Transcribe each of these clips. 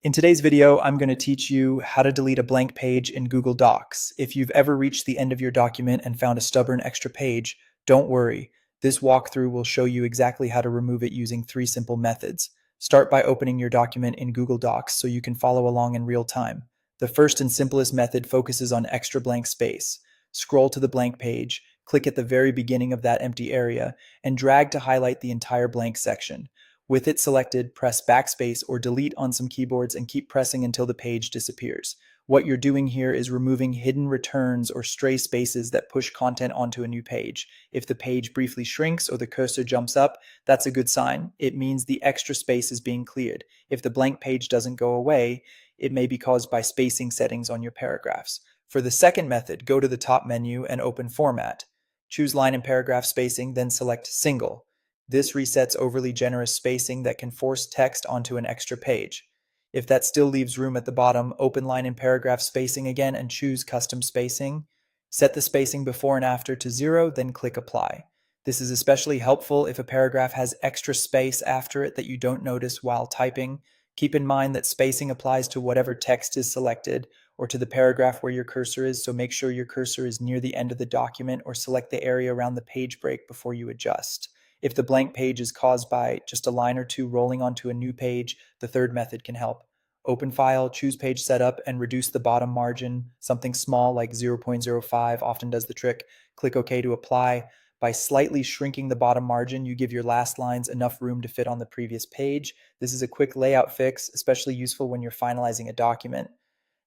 In today's video, I'm going to teach you how to delete a blank page in Google Docs. If you've ever reached the end of your document and found a stubborn extra page, don't worry. This walkthrough will show you exactly how to remove it using 3 simple methods. Start by opening your document in Google Docs so you can follow along in real time. The first and simplest method focuses on extra blank space. Scroll to the blank page, click at the very beginning of that empty area, and drag to highlight the entire blank section. With it selected, press backspace or delete on some keyboards and keep pressing until the page disappears. What you're doing here is removing hidden returns or stray spaces that push content onto a new page. If the page briefly shrinks or the cursor jumps up, that's a good sign. It means the extra space is being cleared. If the blank page doesn't go away, it may be caused by spacing settings on your paragraphs. For the second method, go to the top menu and open Format. Choose line and paragraph spacing, then select Single. This resets overly generous spacing that can force text onto an extra page. If that still leaves room at the bottom, open line and paragraph spacing again and choose custom spacing. Set the spacing before and after to 0, then click apply. This is especially helpful if a paragraph has extra space after it that you don't notice while typing. Keep in mind that spacing applies to whatever text is selected or to the paragraph where your cursor is, so make sure your cursor is near the end of the document or select the area around the page break before you adjust. If the blank page is caused by just a line or two rolling onto a new page, the third method can help. Open File, choose Page Setup, and reduce the bottom margin. Something small like 0.05 often does the trick. Click OK to apply. By slightly shrinking the bottom margin, you give your last lines enough room to fit on the previous page. This is a quick layout fix, especially useful when you're finalizing a document.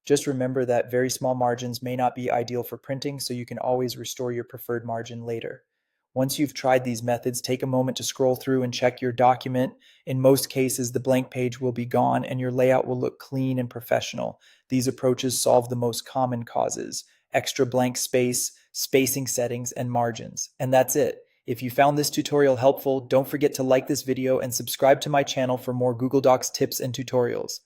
Just remember that very small margins may not be ideal for printing, so you can always restore your preferred margin later. Once you've tried these methods, take a moment to scroll through and check your document. In most cases, the blank page will be gone and your layout will look clean and professional. These approaches solve the most common causes: extra blank space, spacing settings, and margins. And that's it. If you found this tutorial helpful, don't forget to like this video and subscribe to my channel for more Google Docs tips and tutorials.